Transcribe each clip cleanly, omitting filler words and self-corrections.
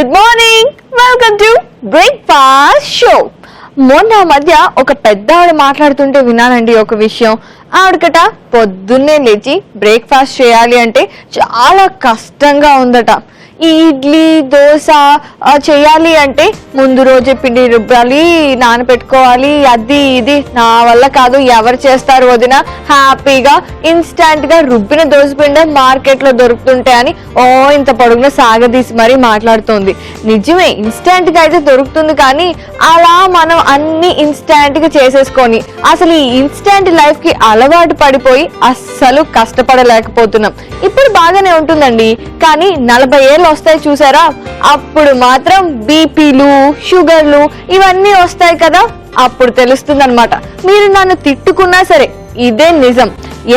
Good morning, welcome to breakfast show. మొన్న మధ్య ఒక పెద్ద ఆవిడ మాట్లాడుతుంటే విన్నానండి ఒక విషయం. ఆవిడకట పొద్దున్నే లేచి బ్రేక్ఫాస్ట్ చేయాలి అంటే చాలా కష్టంగా ఉందట. ఈ ఇడ్లీ దోశ చేయాలి అంటే ముందు రోజే పిండి రుబ్బాలి, నానబెట్టుకోవాలి, అది ఇది నా వల్ల కాదు, ఎవరు చేస్తారు వదిన, హ్యాపీగా ఇన్స్టాంట్ గా రుబ్బిన దోశ పిండి మార్కెట్ లో దొరుకుతుంటే అని ఇంత పొడుగున సాగదీసి మరీ మాట్లాడుతోంది. నిజమే, ఇన్స్టాంట్ గా అయితే దొరుకుతుంది, కానీ అలా మనం అన్ని ఇన్స్టాంట్ గా చేసేసుకొని అసలు ఈ ఇన్స్టాంట్ లైఫ్ కి అలవాటు పడిపోయి అస్సలు కష్టపడలేకపోతున్నాం. ఇప్పుడు బాగానే ఉంటుందండి, కానీ 40 ఏళ్ళు వస్తాయి చూసారా, అప్పుడు మాత్రం బీపీలు షుగర్లు ఇవన్నీ వస్తాయి కదా, అప్పుడు తెలుస్తుంది అనమాట. మీరు నన్ను తిట్టుకున్నా సరే ఇదే నిజం,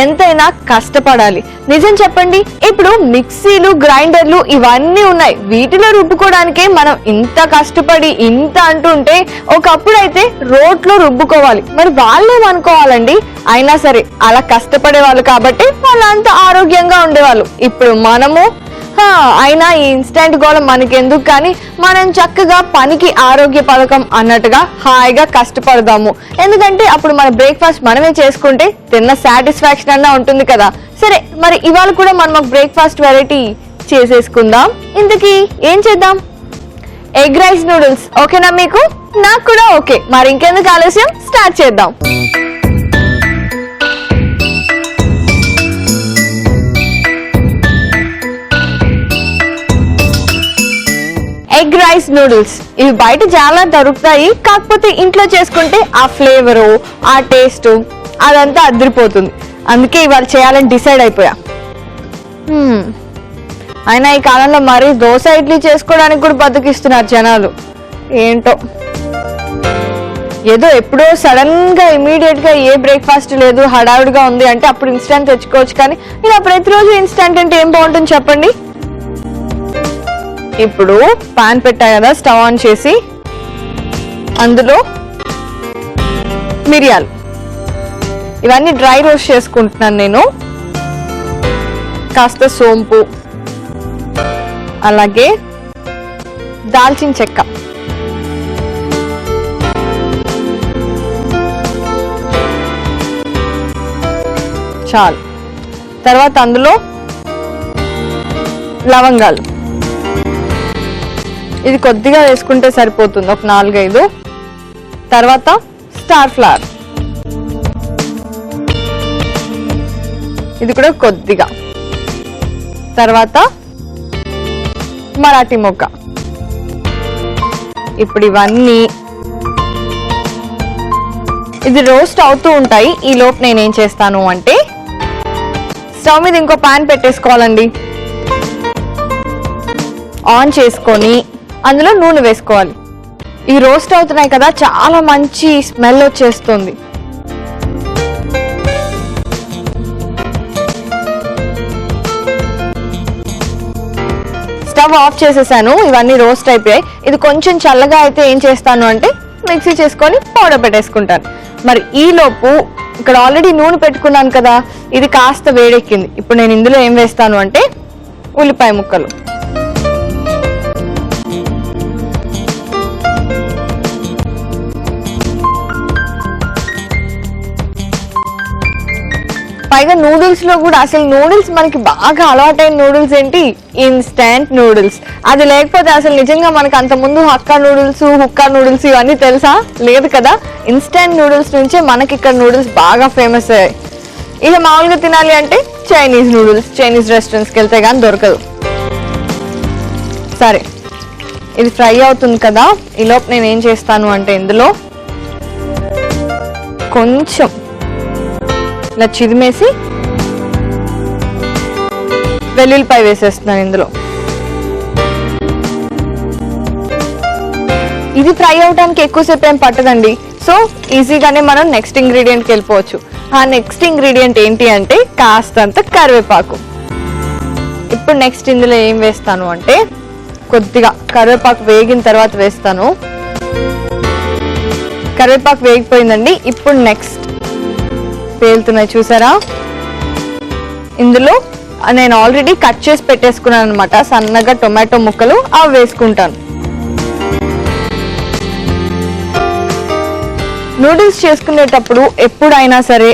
ఎంతైనా కష్టపడాలి. నిజం చెప్పండి, ఇప్పుడు మిక్సీలు గ్రైండర్లు ఇవన్నీ ఉన్నాయి, వీటిలో రుబ్బుకోవడానికే మనం ఇంత కష్టపడి ఇంత అంటుంటే ఒకప్పుడు అయితే రోట్లో రుబ్బుకోవాలి. మరి వాళ్ళేమనుకోవాలండి? అయినా సరే అలా కష్టపడే వాళ్ళు కాబట్టి వాళ్ళు అంత ఆరోగ్యంగా ఉండేవాళ్ళు. ఇప్పుడు మనము అయినా ఈ ఇన్స్టెంట్ గోళ మనకెందుకు, కానీ మనం చక్కగా పనికి ఆరోగ్య పథకం అన్నట్టుగా హాయిగా కష్టపడదాము. ఎందుకంటే అప్పుడు మన బ్రేక్ఫాస్ట్ మనమే చేసుకుంటే తిన్న సాటిస్ఫాక్షన్ అన్నా ఉంటుంది కదా. సరే, మరి ఇవాళ కూడా మనం ఒక బ్రేక్ఫాస్ట్ వెరైటీ చేసేసుకుందాం. ఇంతకీ ఏం చేద్దాం? ఎగ్ రైస్ నూడిల్స్ ఓకేనా మీకు? నాకు కూడా ఓకే. మరి ఇంకెందుకు ఆలస్యం, స్టార్ట్ చేద్దాం. ఎగ్ రైస్ నూడిల్స్ ఇవి బయట చాలా దొరుకుతాయి, కాకపోతే ఇంట్లో చేసుకుంటే ఆ ఫ్లేవరు ఆ టేస్ట్ అదంతా అదిరిపోతుంది. అందుకే ఇవాళ చేయాలని డిసైడ్ అయిపోయా. అయినా ఈ కాలంలో మరి దోశ ఇడ్లీ చేసుకోవడానికి కూడా బతికిస్తున్నారు జనాలు. ఏంటో, ఏదో ఎప్పుడో సడన్ గా ఇమీడియట్ గా ఏ బ్రేక్ఫాస్ట్ లేదు, హడావుడిగా ఉంది అంటే అప్పుడు ఇన్స్టెంట్ తెచ్చుకోవచ్చు, కానీ ఇలా ప్రతిరోజు ఇన్స్టెంట్ అంటే ఏం బాగుంటుంది చెప్పండి? ఇప్పుడు పాన్ పెట్టా కదా, స్టవ్ ఆన్ చేసి అందులో మిరియాలు ఇవన్నీ డ్రై రోస్ట్ చేసుకుంటున్నాను నేను. కాస్త సోంపు, అలాగే దాల్చిన చెక్క, చాలు. తర్వాత అందులో లవంగాలు, ఇది కొద్దిగా వేసుకుంటే సరిపోతుంది, ఒక 4-5. తర్వాత స్టార్ ఫ్లవర్, ఇది కూడా కొద్దిగా. తర్వాత మరాఠీ మొగ్గ. ఇప్పుడు ఇవన్నీ ఇది రోస్ట్ అవుతూ ఉంటాయి. ఈ లోపు నేనేం చేస్తాను అంటే స్టవ్ మీద ఇంకో పాన్ పెట్టేసుకోవాలండి. ఆన్ చేసుకొని అందులో నూనె వేసుకోవాలి. ఈ రోస్ట్ అవుతున్నాయి కదా, చాలా మంచి స్మెల్ వచ్చేస్తుంది. స్టవ్ ఆఫ్ చేసేసాను, ఇవన్నీ రోస్ట్ అయిపోయాయి. ఇది కొంచెం చల్లగా అయితే ఏం చేస్తాను అంటే మిక్సీ చేసుకొని పౌడర్ పెట్టేసుకుంటాను. మరి ఈ లోపు ఇక్కడ ఆల్రెడీ నూనె పెట్టుకున్నాను కదా, ఇది కాస్త వేడెక్కింది. ఇప్పుడు నేను ఇందులో ఏం వేస్తాను అంటే ఉల్లిపాయ ముక్కలు, పైగా నూడిల్స్ లో కూడా అసలు నూడిల్స్ మనకి బాగా అలవాటైన నూడిల్స్ ఏంటి? Instant noodles. అది లేకపోతే అసలు నిజంగా మనకు అంత ముందు హక్కా నూడిల్స్ హుక్కా నూడిల్స్ ఇవన్నీ తెలుసా? లేదు కదా. ఇన్స్టాంట్ నూడిల్స్ నుంచే మనకి ఇక్కడ నూడిల్స్ బాగా ఫేమస్ అయ్యాయి. ఇక మామూలుగా తినాలి అంటే చైనీస్ నూడిల్స్, చైనీస్ రెస్టారెంట్స్కి వెళ్తే కానీ దొరకదు. సరే, ఇది ఫ్రై అవుతుంది కదా, ఈలోపు నేను ఏం చేస్తాను అంటే ఇందులో కొంచెం ఇలా చిదిమేసి వెల్లుల్లిపాయ వేసేస్తున్నాను ఇందులో. ఇది ఫ్రై అవడానికి ఎక్కువసేపు ఏం పట్టదండి, సో ఈజీగానే మనం నెక్స్ట్ ఇంగ్రీడియంట్కి వెళ్ళిపోవచ్చు. ఆ నెక్స్ట్ ఇంగ్రీడియంట్ ఏంటి అంటే కాస్తంత కరివేపాకు. ఇప్పుడు నెక్స్ట్ ఇందులో ఏం వేస్తాను అంటే కొద్దిగా కరివేపాకు వేగిన తర్వాత వేస్తాను. కరివేపాకు వేగిపోయిందండి. ఇప్పుడు నెక్స్ట్ పేలుతున్నాయి చూసారా, ఇందులో నేను ఆల్రెడీ కట్ చేసి పెట్టేసుకున్నాను అనమాట సన్నగా టొమాటో ముక్కలు, అవి వేసుకుంటాను. నూడిల్స్ చేసుకునేటప్పుడు ఎప్పుడైనా సరే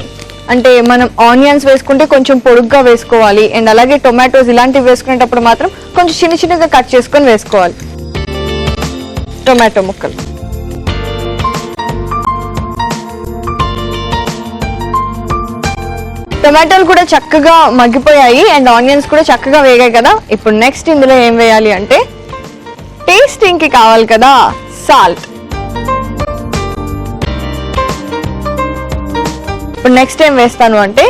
అంటే మనం ఆనియన్స్ వేసుకుంటే కొంచెం పొడుగ్గా వేసుకోవాలి, అండ్ అలాగే టొమాటోస్ ఇలాంటివి వేసుకునేటప్పుడు మాత్రం కొంచెం చిన్న చిన్నగా కట్ చేసుకొని వేసుకోవాలి టొమాటో ముక్కలు. టొమాటోలు కూడా చక్కగా మగ్గిపోయాయి అండ్ ఆనియన్స్ కూడా చక్కగా వేగాయి కదా. ఇప్పుడు నెక్స్ట్ ఇందులో ఏం వేయాలి అంటే టేస్టింగ్ కి కావాలి కదా సాల్ట్. ఇప్పుడు నెక్స్ట్ ఏం వేస్తాను అంటే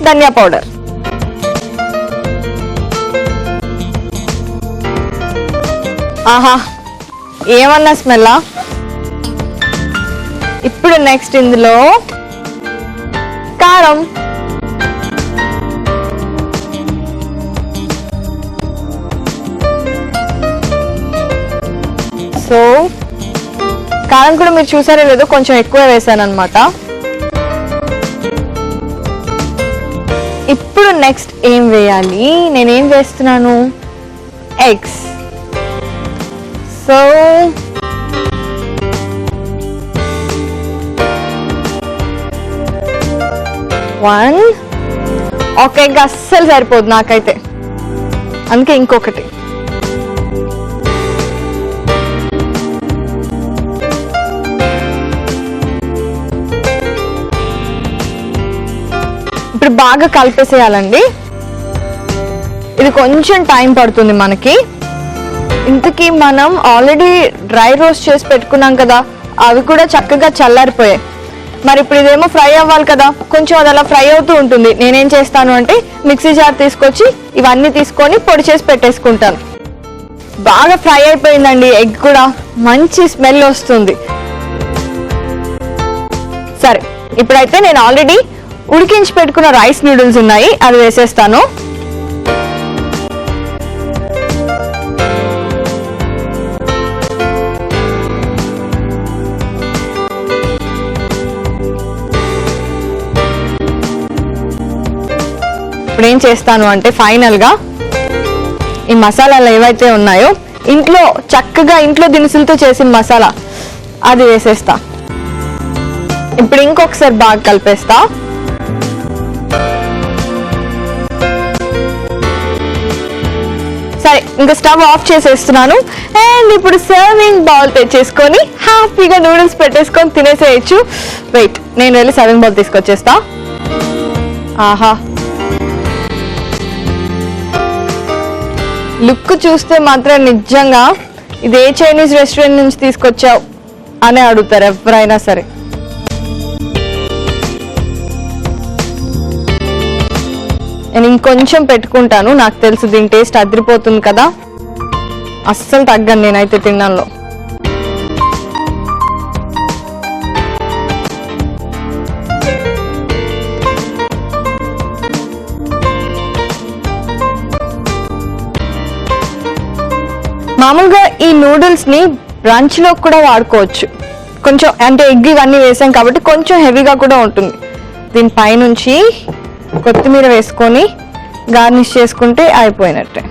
ధనియా పౌడర్, ఆహా ఏమన్నా స్మెల్లా. ఇప్పుడు నెక్స్ట్ ఇందులో కారం, సో కారం కూడా మీరు చూసారో లేదో కొంచెం ఎక్కువ వేసాను అనమాట. ఇప్పుడు నెక్స్ట్ ఏం వేయాలి, నేనేం వేస్తున్నాను ఎగ్స్. సో వన్, ఒక ఎగ్ అస్సలు సరిపోదు నాకైతే, అందుకే ఇంకొకటి. ఇప్పుడు బాగా కలిపేసేయాలండి. ఇది కొంచెం టైం పడుతుంది మనకి. ఇంతకీ మనం ఆల్రెడీ డ్రై రోస్ట్ చేసి పెట్టుకున్నాం కదా, అవి కూడా చక్కగా చల్లారిపోయాయి. మరి ఇప్పుడు ఇదేమో ఫ్రై అవ్వాలి కదా, కొంచెం అది అలా ఫ్రై అవుతూ ఉంటుంది. నేనేం చేస్తాను అంటే మిక్సీ జార్ తీసుకొచ్చి ఇవన్నీ తీసుకొని పొడి చేసి పెట్టేసుకుంటాను. బాగా ఫ్రై అయిపోయిందండి ఎగ్ కూడా, మంచి స్మెల్ వస్తుంది. సరే ఇప్పుడైతే నేను ఆల్రెడీ ఉడికించి పెట్టుకున్న రైస్ నూడిల్స్ ఉన్నాయి, అది వేసేస్తాను. ఇప్పుడు ఏం చేస్తాను అంటే ఫైనల్ గా ఈ మసాలాలు ఏవైతే ఉన్నాయో ఇంట్లో చక్కగా ఇంట్లో దినుసులతో చేసిన మసాలా అది వేసేస్తా. ఇప్పుడు ఇంకొకసారి బాగా కలిపేస్తా. సరే ఇంకా స్టవ్ ఆఫ్ చేసేస్తున్నాను. అండ్ ఇప్పుడు సర్వింగ్ బౌల్ తెచ్చేసుకొని హ్యాపీగా నూడిల్స్ పెట్టేసుకొని తినేసేయచ్చు. వెయిట్, నేను వెళ్ళి సర్వింగ్ బౌల్ తీసుకొచ్చేస్తా. ఆహా, లుక్ చూస్తే మాత్రం నిజంగా ఇదే చైనీస్ రెస్టారెంట్ నుంచి తీసుకొచ్చావు అని అడుగుతారు ఎవరైనా సరే. నేను ఇంకొంచెం పెట్టుకుంటాను, నాకు తెలుసు దీని టేస్ట్ అదిరిపోతుంది కదా, అస్సలు తగ్గను నేనైతే తినడంలో. మామూలుగా ఈ నూడిల్స్ ని బ్రంచ్ లో కూడా వాడుకోవచ్చు. కొంచెం అంటే ఎగ్ ఇవన్నీ వేసాం కాబట్టి కొంచెం హెవీగా కూడా ఉంటుంది. దీనిపైనుంచి కొత్తిమీర వేసుకొని గార్నిష్ చేసుకుంటే అయిపోయినట్టే.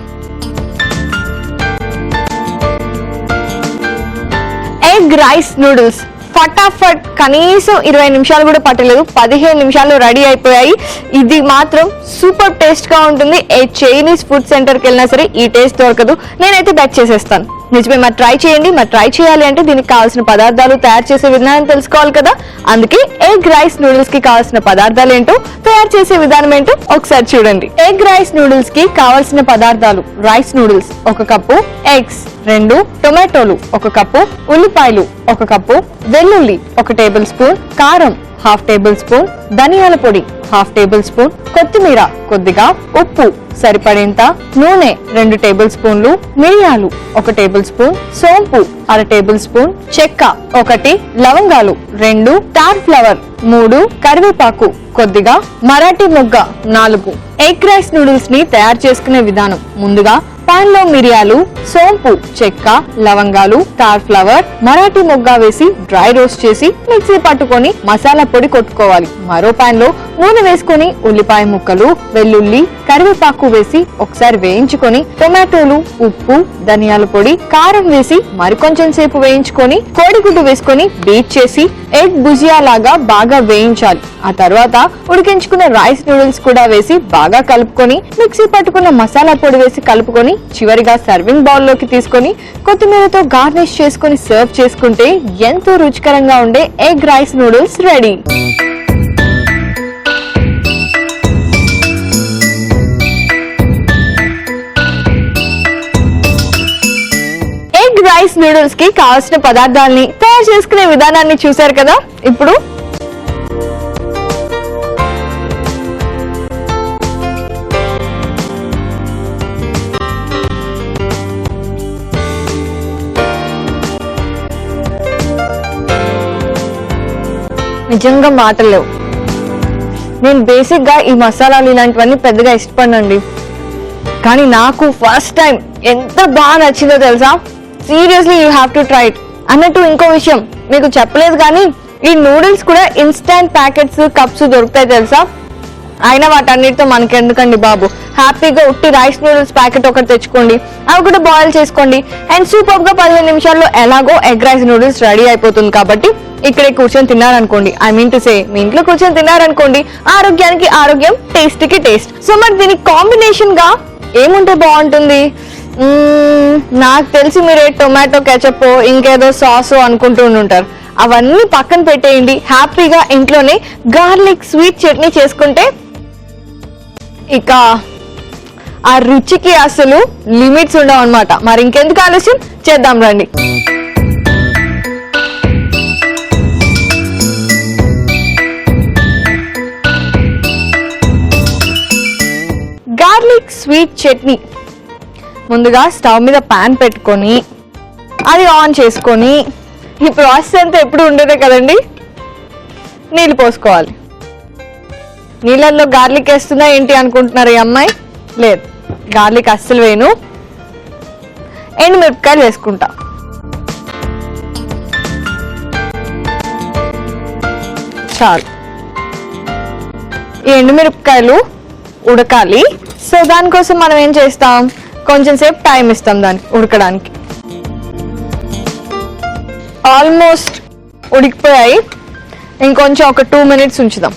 ఎగ్ రైస్ నూడిల్స్ ఫటాఫట్, కనీసం 20 నిమిషాలు కూడా పట్టలేదు, 15 నిమిషాల్లో రెడీ అయిపోయాయి. ఇది మాత్రం సూపర్ టేస్ట్ గా ఉంటుంది. ఏ చైనీస్ ఫుడ్ సెంటర్కి వెళ్ళినా సరే ఈ టేస్ట్ దొరకదు, నేనైతే బెట్ చేసేస్తాను. నిజమే, మరి ట్రై చేయండి. మరి ట్రై చేయాలి అంటే దీనికి కావాల్సిన పదార్థాలు, తయారు చేసే విధానం తెలుసుకోవాలి కదా. అందుకే ఎగ్ రైస్ నూడిల్స్ కి కావాల్సిన పదార్థాలు ఏంటో, తయారు చేసే విధానం ఏంటో ఒకసారి చూడండి. ఎగ్ రైస్ నూడిల్స్ కి కావాల్సిన పదార్థాలు: రైస్ నూడిల్స్ 1 కప్పు, ఎగ్స్ 2, టొమాటోలు 1 కప్పు, ఉల్లిపాయలు 1 కప్పు, వెల్లుల్లి 1 టేబుల్ స్పూన్, కారం 1/2 టేబుల్ స్పూన్, ధనియాల పొడి 1/2 టేబుల్ స్పూన్, కొత్తిమీర కొద్దిగా, ఉప్పు సరిపడేంత, నూనె 2 టేబుల్ స్పూన్లు, మిరియాలు 1 టేబుల్ స్పూన్, సోంపు 1/2 టేబుల్ స్పూన్, చెక్క 1, లవంగాలు 2, స్టార్ ఫ్లవర్ 3, కరివేపాకు కొద్దిగా, మరాఠీ మొగ్గ 4. ఎగ్ రైస్ నూడిల్స్ ని తయారు చేసుకునే విధానం: ముందుగా పాన్ లో మిరియాలు, సోంపు, చెక్క, లవంగాలు, స్టార్ ఫ్లవర్, మరాఠీ మొగ్గ వేసి డ్రై రోస్ట్ చేసి మిక్సీ పట్టుకొని మసాలా పొడి కొట్టుకోవాలి. మరో పాన్ లో నూనె వేసుకొని ఉల్లిపాయ ముక్కలు, వెల్లుల్లి, కరివేపాకు వేసి ఒకసారి వేయించుకొని టొమాటోలు, ఉప్పు, ధనియాల పొడి, కారం వేసి మరికొంచెం సేపు వేయించుకొని కోడిగుడ్డు వేసుకొని బీట్ చేసి ఎగ్ భుజియా లాగా బాగా వేయించాలి. ఆ తర్వాత ఉడికించుకున్న రైస్ నూడిల్స్ కూడా వేసి బాగా కలుపుకొని మిక్సీ పట్టుకున్న మసాలా పొడి వేసి కలుపుకొని చివరిగా సర్వింగ్ బౌల్ లోకి తీసుకొని కొత్తిమీరతో గార్నిష్ చేసుకుని సర్వ్ చేసుకుంటే ఎంతో రుచికరంగా ఉండే egg rice noodles ready. Egg rice noodles కి కావాల్సిన పదార్థాలని తయారు చేసుకునే విధానాన్ని చూశారు కదా. ఇప్పుడు నిజంగా మాటలేవు. నేను బేసిక్ గా ఈ మసాలాలు ఇలాంటివన్నీ పెద్దగా ఇష్టపడినండి, కానీ నాకు ఫస్ట్ టైం ఎంత బాగా నచ్చిందో తెలుసా. Seriously you have to try it. అన్నట్టు ఇంకో విషయం మీకు చెప్పలేదు, కానీ ఈ నూడిల్స్ కూడా ఇన్స్టాంట్ ప్యాకెట్స్, కప్స్ దొరుకుతాయి తెలుసా. అయినా వాటన్నిటితో మనకెందుకండి బాబు, హ్యాపీగా ఉట్టి రైస్ నూడిల్స్ ప్యాకెట్ ఒకటి తెచ్చుకోండి, అవి కూడా బాయిల్ చేసుకోండి, అండ్ సూపర్ గా 15 నిమిషాల్లో ఎలాగో ఎగ్ రైస్ నూడిల్స్ రెడీ అయిపోతుంది. కాబట్టి ఇక్కడే కూర్చొని తిన్నారనుకోండి, ఐ మీన్ టు సే మీ ఇంట్లో కూర్చొని తిన్నారనుకోండి, ఆరోగ్యానికి ఆరోగ్యం, టేస్ట్ కి టేస్ట్. సో మరి దీనికి కాంబినేషన్ గా ఏముంటే బాగుంటుంది? నాకు తెలిసి మీరే టొమాటో కెచప్, ఇంకేదో సాస్ అనుకుంటూ ఉంటారు. అవన్నీ పక్కన పెట్టేయండి, హ్యాపీగా ఇంట్లోనే గార్లిక్ స్వీట్ చట్నీ చేసుకుంటే ఇక ఆ రుచికి అసలు లిమిట్స్ ఉండవు అనమాట. మరి ఇంకెందుకు ఆలస్యం, చేద్దాం రండి. గార్లిక్ స్వీట్ చట్నీ ముందుగా స్టవ్ మీద పాన్ పెట్టుకొని అది ఆన్ చేసుకొని, ఈ ప్రాసెస్ అంతా ఎప్పుడు ఉండేదే కదండి, నీళ్ళు పోసుకోవాలి. నీళ్ళల్లో గార్లిక్ వేస్తుందా ఏంటి అనుకుంటున్నారు ఈ అమ్మాయి? లేదు, గార్లిక్ అస్సలు వేయను. ఎండుమిరపకాయలు వేసుకుంటా. చాలు. ఈ ఎండుమిరపకాయలు ఉడకాలి. సో దానికోసం మనం ఏం చేస్తాం, కొంచెం సేపు టైం ఇస్తాం దానికి ఉడకడానికి. ఆల్మోస్ట్ ఉడికిపోయాయి, ఇంకొంచెం ఒక 2 minutes ఉంచుదాం.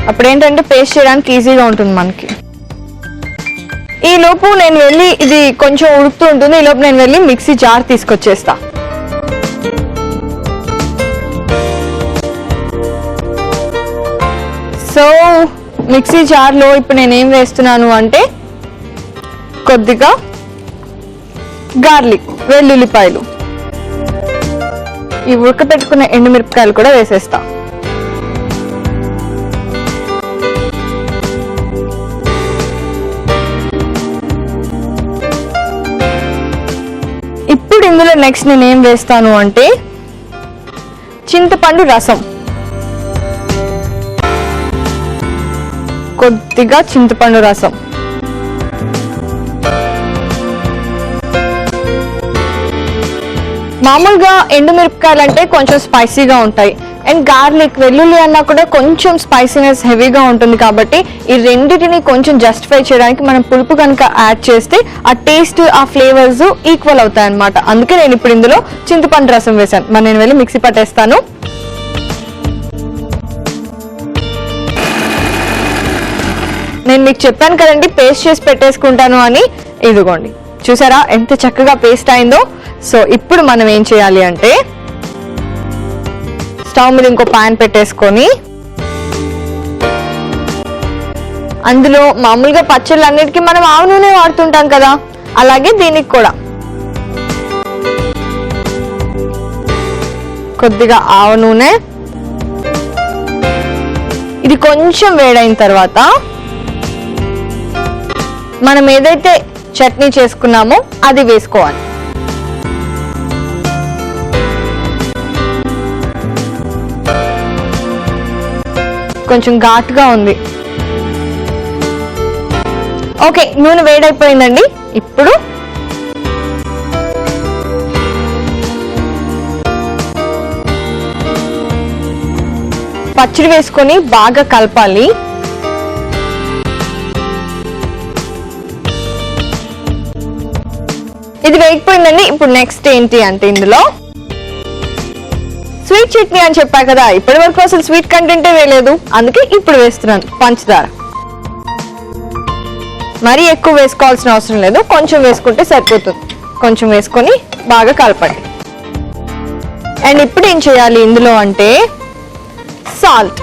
అప్పుడేంటంటే పేస్ట్ చేయడానికి ఈజీగా ఉంటుంది మనకి. ఈ లోపు నేను వెళ్ళి, ఇది కొంచెం ఉడుకుతూ ఉంటుంది, ఈ లోపు నేను వెళ్ళి మిక్సీ జార్ తీసుకొచ్చేస్తా. సో మిక్సీ జార్లో ఇప్పుడు నేనేం వేస్తున్నాను అంటే కొద్దిగా గార్లిక్, వెల్లుల్లిపాయలు, ఈ ఉడకబెట్టుకున్న ఎండుమిరపకాయలు కూడా వేసేస్తా. ఇప్పుడు ఇందులో నెక్స్ట్ నేనేం వేస్తాను అంటే చింతపండు రసం, కొద్దిగా చింతపండు రసం, మామూలుగా ఎండుమిరపకాయలు అంటే కొంచెం స్పైసీగా ఉంటాయి, అండ్ గార్లిక్, వెల్లుల్లి అన్నా కూడా కొంచెం స్పైసీనెస్ హెవీగా ఉంటుంది. కాబట్టి ఈ రెండింటిని కొంచెం జస్టిఫై చేయడానికి మనం పులుపు కనుక యాడ్ చేస్తే ఆ టేస్ట్, ఆ ఫ్లేవర్స్ ఈక్వల్ అవుతాయి అన్నమాట. అందుకే నేను ఇప్పుడు ఇందులో చింతపండు రసం వేసాను. మరి నేను వెళ్ళి మిక్సీ పట్టేస్తాను. నేను మీకు చెప్పాను కదండి పేస్ట్ చేసి పెట్టేసుకుంటాను అని. ఇదిగోండి, చూసారా ఎంత చక్కగా పేస్ట్ అయిందో. సో ఇప్పుడు మనం ఏం చేయాలి అంటే స్టవ్ మీద ఇంకో పాన్ పెట్టేసుకొని అందులో మామూలుగా పచ్చళ్ళన్నిటికీ మనం ఆవు నూనె వాడుతుంటాం కదా, అలాగే దీనికి కూడా కొద్దిగా ఆవు నూనె. ఇది కొంచెం వేడైన తర్వాత మనం ఏదైతే చట్నీ చేసుకున్నామో అది వేసుకోవాలి. కొంచెం ఘాటుగా ఉంది. ఓకే, నూనె వేడైపోయిందండి. ఇప్పుడు పచ్చడి వేసుకొని బాగా కలపాలి. ఇది వేగిపోయిందండి. ఇప్పుడు నెక్స్ట్ ఏంటి అంటే ఇందులో స్వీట్ చట్నీ అని చెప్పా కదా, ఇప్పటి వరకు అసలు స్వీట్ కంటెంటే వేయలేదు, అందుకే ఇప్పుడు వేస్తున్నాను పంచదార. మరీ ఎక్కువ వేసుకోవాల్సిన అవసరం లేదు, కొంచెం వేసుకుంటే సరిపోతుంది. కొంచెం వేసుకొని బాగా కలపండి. అండ్ ఇప్పుడు ఏం చేయాలి ఇందులో అంటే సాల్ట్,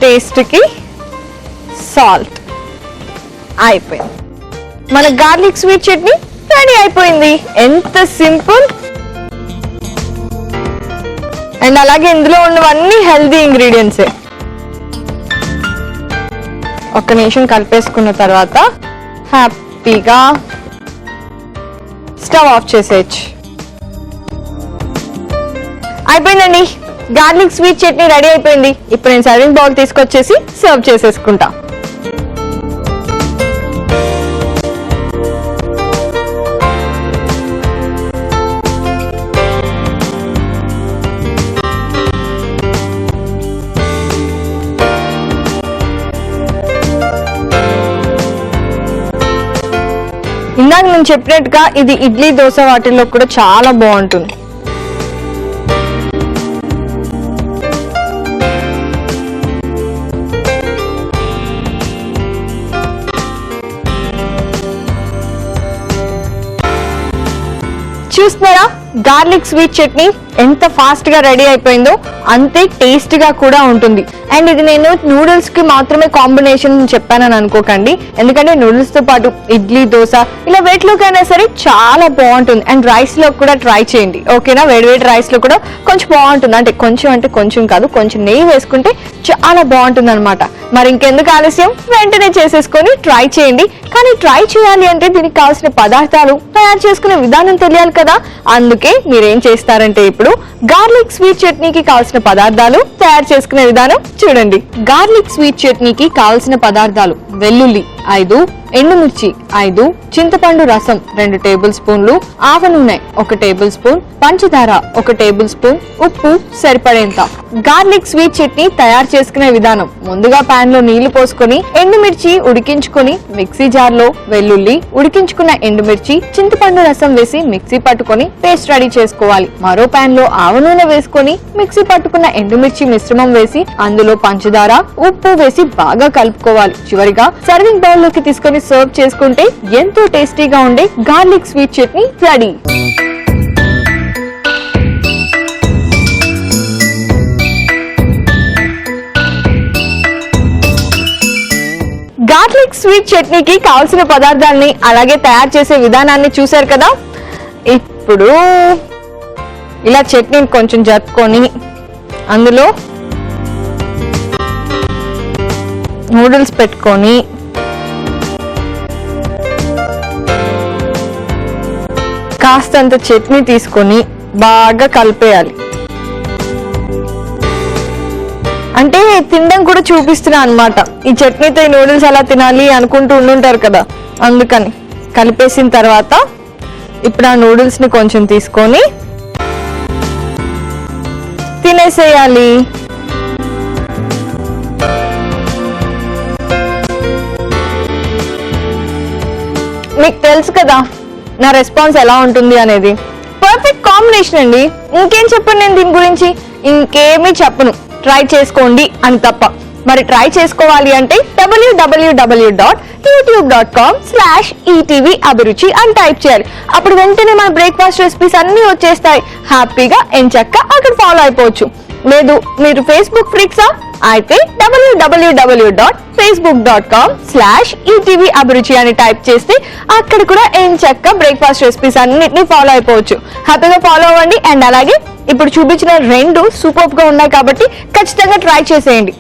టేస్ట్కి సాల్ట్. అయిపోయింది, మన గార్లిక్ స్వీట్ చట్నీ రెడీ అయిపోయింది. ఎంత సింపుల్. అండ్ అలాగే ఇందులో ఉన్నవన్నీ హెల్దీ ఇంగ్రీడియంట్సే. ఒక్క నిమిషం కలిపేసుకున్న తర్వాత హ్యాపీగా స్టవ్ ఆఫ్ చేసేయచ్చు. అయిపోయిందండి, గార్లిక్ స్వీట్ చట్నీ రెడీ అయిపోయింది. ఇప్పుడు నేను సర్వింగ్ బౌల్ తీసుకొచ్చేసి సర్వ్ చేసేసుకుంటా. ఇందాక నేను చెప్పినట్టుగా ఇది ఇడ్లీ, దోశ వాటిల్లో కూడా చాలా బాగుంటుంది. చూస్తున్నారా, గార్లిక్ స్వీట్ చట్నీ ఎంత ఫాస్ట్ గా రెడీ అయిపోయిందో అంతే టేస్ట్ గా కూడా ఉంటుంది. అండ్ ఇది నేను నూడిల్స్ కి మాత్రమే కాంబినేషన్ చెప్పానని అనుకోకండి, ఎందుకంటే నూడిల్స్ తో పాటు ఇడ్లీ, దోశ ఇలా వేటిలోకైనా సరే చాలా బాగుంటుంది. అండ్ రైస్ లో కూడా ట్రై చేయండి, ఓకేనా? వేడివేడి రైస్ లో కూడా కొంచెం బాగుంటుంది. అంటే కొంచెం కాదు, కొంచెం నెయ్యి వేసుకుంటే చాలా బాగుంటుంది అనమాట. మరి ఇంకెందుకు ఆలస్యం, వెంటనే చేసేసుకొని ట్రై చేయండి. కానీ ట్రై చేయాలి అంటే దీనికి కావాల్సిన పదార్థాలు, తయారు చేసుకునే విధానం తెలియాలి కదా. అందుకే మీరేం చేస్తారంటే ఇప్పుడు గార్లిక్ స్వీట్ చట్నీకి కావాల్సిన పదార్థాలు, తయారు చేసుకునే విధానం చూడండి. గార్లిక్ స్వీట్ చట్నీకి కావాల్సిన పదార్థాలు: వెల్లుల్లి 5, ఎండుమిర్చి 5, చింతపండు రసం 2 టేబుల్ స్పూన్లు, ఆవ నూనె 1 టేబుల్ స్పూన్, పంచదార 1 టేబుల్ స్పూన్, ఉప్పు సరిపడేంత. గార్లిక్ స్వీట్ చట్నీ తయారు చేసుకునే విధానం: ముందుగా పాన్ లో నీళ్లు పోసుకొని ఎండుమిర్చి ఉడికించుకొని మిక్సీ జార్ లో వెల్లుల్లి, ఉడికించుకున్న ఎండుమిర్చి, చింతపండు రసం వేసి మిక్సీ పట్టుకొని పేస్ట్ రెడీ చేసుకోవాలి. మరో పాన్ లో ఆవ నూనె వేసుకొని మిక్సీ పట్టుకున్న ఎండుమిర్చి మిశ్రమం వేసి అందులో పంచదార, ఉప్పు వేసి బాగా కలుపుకోవాలి. చివరిగా సర్వింగ్ బౌల్ లోకి తీసుకొని సర్వ్ చేసుకుంటే ఎంతో టేస్టీగా ఉండే garlic sweet chutney ready. Garlic sweet చట్నీకి కావాల్సిన పదార్థాలని అలాగే తయారు చేసే విధానాన్ని చూశారు కదా. ఇప్పుడు ఇలా చట్నీని కొంచెం జరుపుకొని అందులో నూడిల్స్ పెట్టుకొని కాస్తంత చట్నీ తీసుకొని బాగా కలిపేయాలి. అంటే తినడం కూడా చూపిస్తున్నా అన్నమాట. ఈ చట్నీతో ఈ నూడిల్స్ అలా తినాలి అనుకుంటూ ఉండుంటారు కదా, అందుకని కలిపేసిన తర్వాత ఇప్పుడు ఆ నూడిల్స్ ని కొంచెం తీసుకొని తినేసేయాలి. మీకు తెలుసు కదా నా రెస్పాన్స్ ఎలా ఉంటుంది అనేది. పర్ఫెక్ట్ కాంబినేషన్ అండి, ఇంకేం చెప్పను నేను దీని గురించి, ఇంకేమీ చెప్పను. ట్రై చేసుకోండి అని తప్ప. మరి ట్రై చేసుకోవాలి అంటే www.youtube.com/etv అభిరుచి అని టైప్ చేయాలి. అప్పుడు వెంటనే మన బ్రేక్ఫాస్ట్ రెసిపీస్ అన్ని వచ్చేస్తాయి. హ్యాపీగా ఎంచక్కా అక్కడ ఫాలో అయిపోవచ్చు. లేదు మీరు ఫేస్బుక్ ఫ్రీక్సా అయితే www.facebook.com/etv అభిరుచి అని టైప్ చేస్తే అక్కడ కూడా ఎంచక్కా బ్రేక్ఫాస్ట్ రెసిపీస్ అన్నిటిని ఫాలో అయిపోవచ్చు. హ్యాపీగా ఫాలో అవ్వండి. అండ్ అలాగే ఇప్పుడు చూపించిన 2 సూపర్ గా ఉన్నాయి కాబట్టి ఖచ్చితంగా ట్రై చేసేయండి.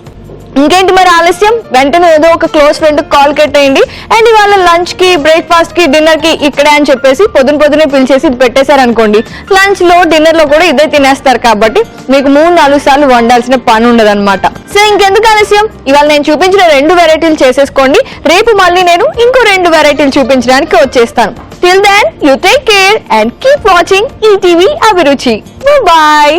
ఇంకేంటి మరి ఆలస్యం, వెంటనే ఏదో ఒక క్లోజ్ ఫ్రెండ్ కాల్ కట్టేయండి. అండ్ ఇవాళ లంచ్ కి, బ్రేక్ఫాస్ట్ కి, డిన్నర్ కి ఇక్కడే అని చెప్పేసి పొద్దునే పిలిచేసి ఇది పెట్టేశారనుకోండి, లంచ్ లో డిన్నర్ లో కూడా ఇదే తినేస్తారు. కాబట్టి మీకు 3-4 సార్లు వండాల్సిన పని ఉండదన్నమాట. సో ఇంకెందుకు ఆలస్యం, ఇవాళ నేను చూపించిన 2 వెరైటీలు చేసేసుకోండి. రేపు మళ్ళీ నేను ఇంకో 2 వెరైటీలు చూపించడానికి వచ్చేస్తాను. Till then you take care and keep watching ETV Abhiruchi. Bye.